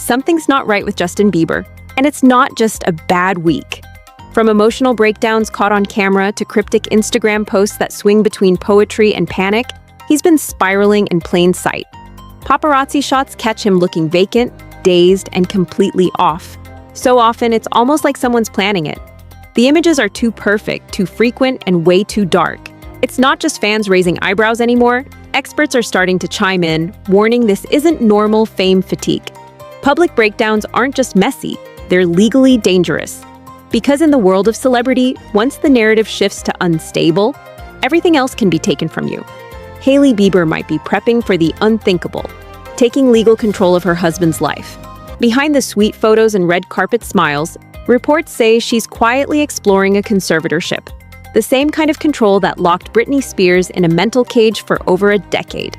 something's not right with Justin Bieber, and it's not just a bad week. From emotional breakdowns caught on camera to cryptic Instagram posts that swing between poetry and panic, he's been spiraling in plain sight. Paparazzi shots catch him looking vacant, dazed, and completely off. So often, it's almost like someone's planning it. The images are too perfect, too frequent, and way too dark. It's not just fans raising eyebrows anymore. Experts are starting to chime in, warning this isn't normal fame fatigue. Public breakdowns aren't just messy, they're legally dangerous. Because in the world of celebrity, once the narrative shifts to unstable, everything else can be taken from you. Hailey Bieber might be prepping for the unthinkable, taking legal control of her husband's life. Behind the sweet photos and red carpet smiles, reports say she's quietly exploring a conservatorship, the same kind of control that locked Britney Spears in a mental cage for over a decade.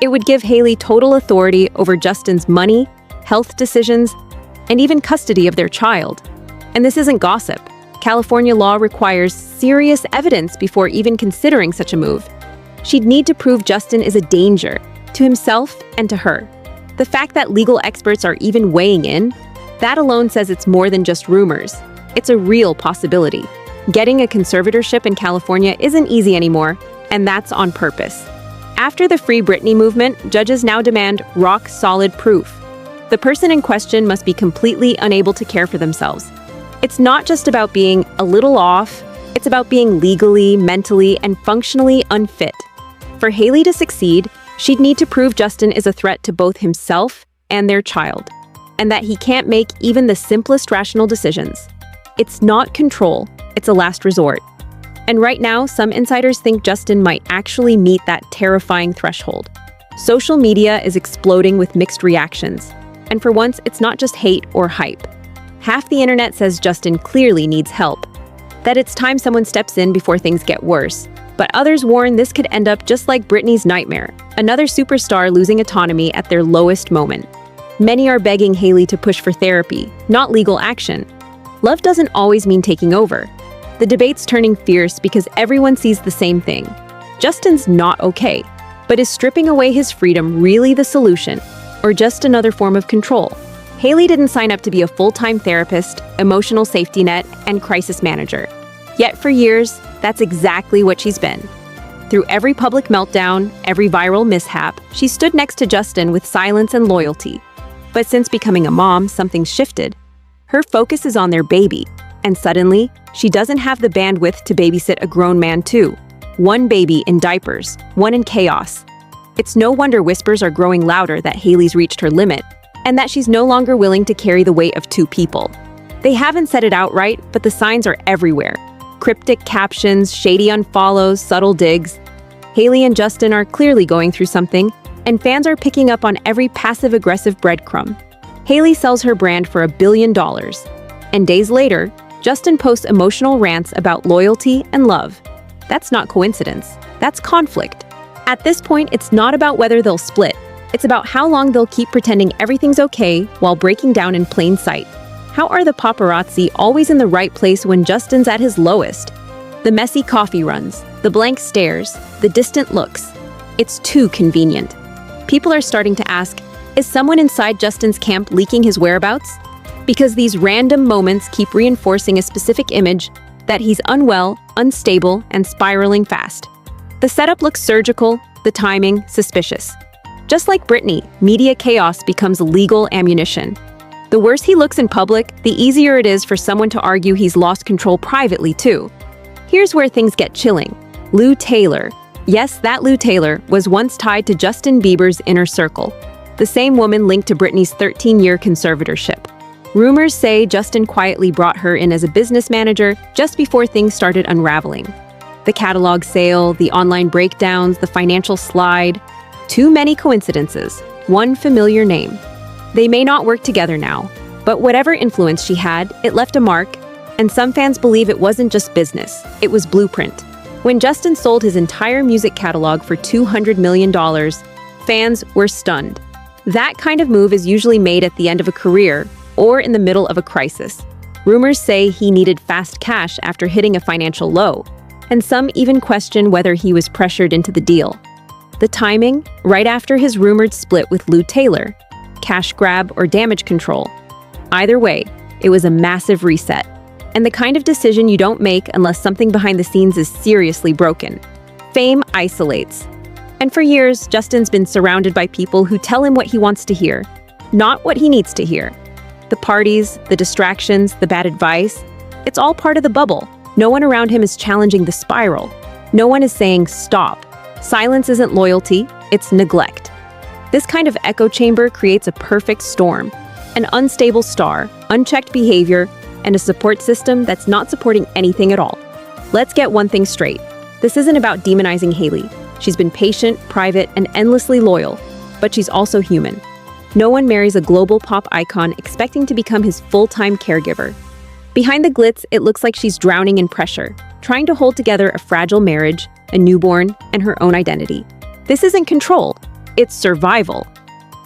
It would give Hailey total authority over Justin's money, health decisions, and even custody of their child. And this isn't gossip. California law requires serious evidence before even considering such a move. She'd need to prove Justin is a danger to himself and to her. The fact that legal experts are even weighing in, that alone says it's more than just rumors. It's a real possibility. Getting a conservatorship in California isn't easy anymore, and that's on purpose. After the Free Britney movement, judges now demand rock-solid proof. The person in question must be completely unable to care for themselves. It's not just about being a little off, it's about being legally, mentally, and functionally unfit. For Hailey to succeed, she'd need to prove Justin is a threat to both himself and their child, and that he can't make even the simplest rational decisions. It's not control, it's a last resort. And right now, some insiders think Justin might actually meet that terrifying threshold. Social media is exploding with mixed reactions, and for once, it's not just hate or hype. Half the internet says Justin clearly needs help, that it's time someone steps in before things get worse. But others warn this could end up just like Britney's nightmare, another superstar losing autonomy at their lowest moment. Many are begging Hailey to push for therapy, not legal action. Love doesn't always mean taking over. The debate's turning fierce because everyone sees the same thing. Justin's not okay, but is stripping away his freedom really the solution, or just another form of control? Hailey didn't sign up to be a full-time therapist, emotional safety net, and crisis manager. Yet for years, that's exactly what she's been. Through every public meltdown, every viral mishap, she stood next to Justin with silence and loyalty. But since becoming a mom, something's shifted. Her focus is on their baby, and suddenly, she doesn't have the bandwidth to babysit a grown man too. One baby in diapers, one in chaos. It's no wonder whispers are growing louder that Hailey's reached her limit, and that she's no longer willing to carry the weight of two people. They haven't said it outright, but the signs are everywhere. Cryptic captions, shady unfollows, subtle digs. Hailey and Justin are clearly going through something, and fans are picking up on every passive-aggressive breadcrumb. Hailey sells her brand for $1 billion, and days later, Justin posts emotional rants about loyalty and love. That's not coincidence, that's conflict. At this point, it's not about whether they'll split. It's about how long they'll keep pretending everything's okay while breaking down in plain sight. How are the paparazzi always in the right place when Justin's at his lowest? The messy coffee runs, the blank stares, the distant looks. It's too convenient. People are starting to ask, is someone inside Justin's camp leaking his whereabouts? Because these random moments keep reinforcing a specific image that he's unwell, unstable, and spiraling fast. The setup looks surgical, the timing suspicious. Just like Britney, media chaos becomes legal ammunition. The worse he looks in public, the easier it is for someone to argue he's lost control privately too. Here's where things get chilling. Lou Taylor. Yes, that Lou Taylor was once tied to Justin Bieber's inner circle, the same woman linked to Britney's 13-year conservatorship. Rumors say Justin quietly brought her in as a business manager just before things started unraveling. The catalog sale, the online breakdowns, the financial slide. Too many coincidences, one familiar name. They may not work together now, but whatever influence she had, it left a mark, and some fans believe it wasn't just business, it was blueprint. When Justin sold his entire music catalog for $200 million, fans were stunned. That kind of move is usually made at the end of a career or in the middle of a crisis. Rumors say he needed fast cash after hitting a financial low, and some even question whether he was pressured into the deal. The timing, right after his rumored split with Lou Taylor. cash grab, or damage control. Either way, it was a massive reset, and the kind of decision you don't make unless something behind the scenes is seriously broken. Fame isolates. And for years, Justin's been surrounded by people who tell him what he wants to hear, not what he needs to hear. The parties, the distractions, the bad advice, it's all part of the bubble. No one around him is challenging the spiral. No one is saying, stop. Silence isn't loyalty, it's neglect. This kind of echo chamber creates a perfect storm. An unstable star, unchecked behavior, and a support system that's not supporting anything at all. Let's get one thing straight. This isn't about demonizing Hailey. She's been patient, private, and endlessly loyal, but she's also human. No one marries a global pop icon expecting to become his full-time caregiver. Behind the glitz, it looks like she's drowning in pressure, trying to hold together a fragile marriage, a newborn, and her own identity. This isn't control, it's survival.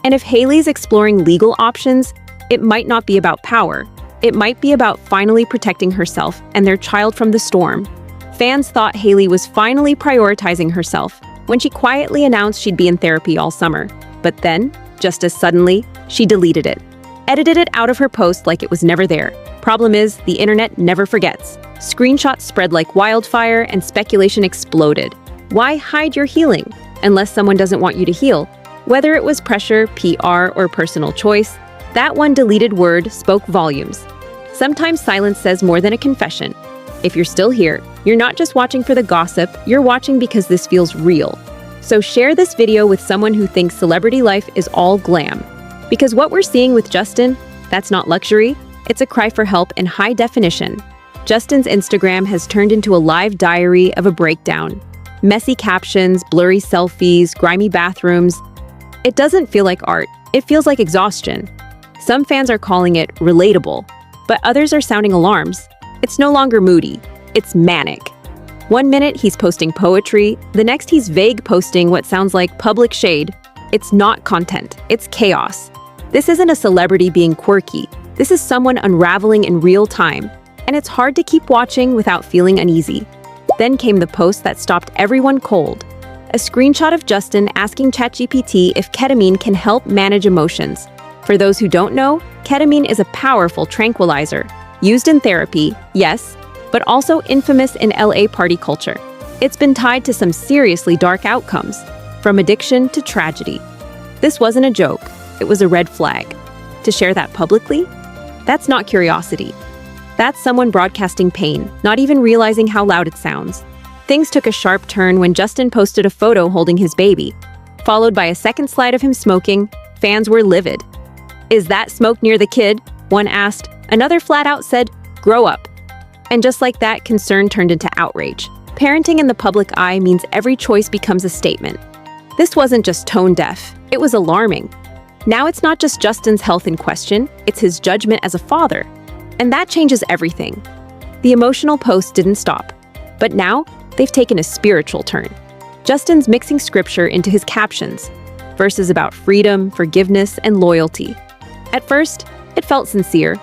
And if Hailey's exploring legal options, it might not be about power. It might be about finally protecting herself and their child from the storm. Fans thought Hailey was finally prioritizing herself when she quietly announced she'd be in therapy all summer. But then, just as suddenly, she deleted it. Edited it out of her post like it was never there. Problem is, the internet never forgets. Screenshots spread like wildfire and speculation exploded. Why hide your healing? Unless someone doesn't want you to heal. Whether it was pressure, PR, or personal choice, that one deleted word spoke volumes. Sometimes silence says more than a confession. If you're still here, you're not just watching for the gossip, you're watching because this feels real. So share this video with someone who thinks celebrity life is all glam. Because what we're seeing with Justin, that's not luxury, it's a cry for help in high definition. Justin's Instagram has turned into a live diary of a breakdown. Messy captions, blurry selfies, grimy bathrooms. It doesn't feel like art, it feels like exhaustion. Some fans are calling it relatable, but others are sounding alarms. It's no longer moody, it's manic. One minute he's posting poetry, the next he's vague posting what sounds like public shade. It's not content, it's chaos. This isn't a celebrity being quirky, this is someone unraveling in real time, and it's hard to keep watching without feeling uneasy. Then came the post that stopped everyone cold. A screenshot of Justin asking ChatGPT if ketamine can help manage emotions. For those who don't know, ketamine is a powerful tranquilizer, used in therapy, yes, but also infamous in LA party culture. It's been tied to some seriously dark outcomes, from addiction to tragedy. This wasn't a joke, it was a red flag. To share that publicly? That's not curiosity. That's someone broadcasting pain, not even realizing how loud it sounds. Things took a sharp turn when Justin posted a photo holding his baby, followed by a second slide of him smoking. Fans were livid. "Is that smoke near the kid?" one asked. Another flat out said, "Grow up." And just like that, concern turned into outrage. Parenting in the public eye means every choice becomes a statement. This wasn't just tone deaf, it was alarming. Now it's not just Justin's health in question, it's his judgment as a father. And that changes everything. The emotional posts didn't stop, but now they've taken a spiritual turn. Justin's mixing scripture into his captions, verses about freedom, forgiveness, and loyalty. At first, it felt sincere,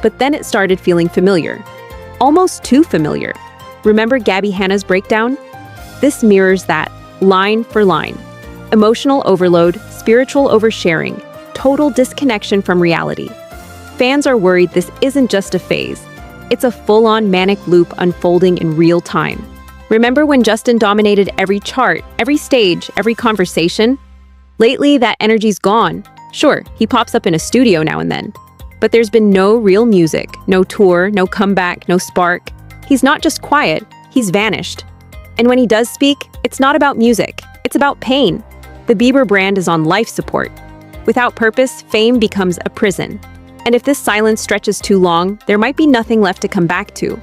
but then it started feeling familiar. Almost too familiar. Remember Gabby Hanna's breakdown? This mirrors that, line for line. Emotional overload, spiritual oversharing, total disconnection from reality. Fans are worried this isn't just a phase. It's a full-on manic loop unfolding in real time. Remember when Justin dominated every chart, every stage, every conversation? Lately, that energy's gone. Sure, he pops up in a studio now and then. But there's been no real music, no tour, no comeback, no spark. He's not just quiet, he's vanished. And when he does speak, it's not about music, it's about pain. The Bieber brand is on life support. Without purpose, fame becomes a prison. And if this silence stretches too long, there might be nothing left to come back to.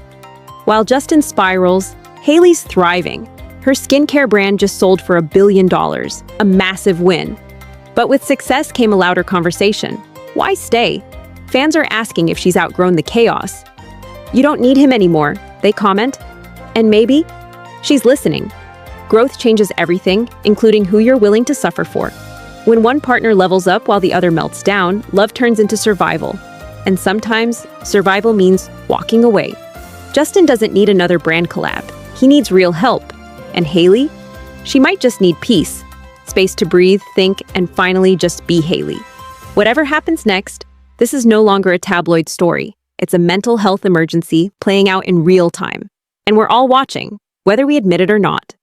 While Justin spirals, Hailey's thriving. Her skincare brand just sold for $1 billion, a massive win. But with success came a louder conversation. Why stay? Fans are asking if she's outgrown the chaos. You don't need him anymore, they comment. And maybe she's listening. Growth changes everything, including who you're willing to suffer for. When one partner levels up while the other melts down, love turns into survival. And sometimes, survival means walking away. Justin doesn't need another brand collab. He needs real help. And Hailey? She might just need peace, space to breathe, think, and finally just be Hailey. Whatever happens next, this is no longer a tabloid story. It's a mental health emergency playing out in real time. And we're all watching, whether we admit it or not.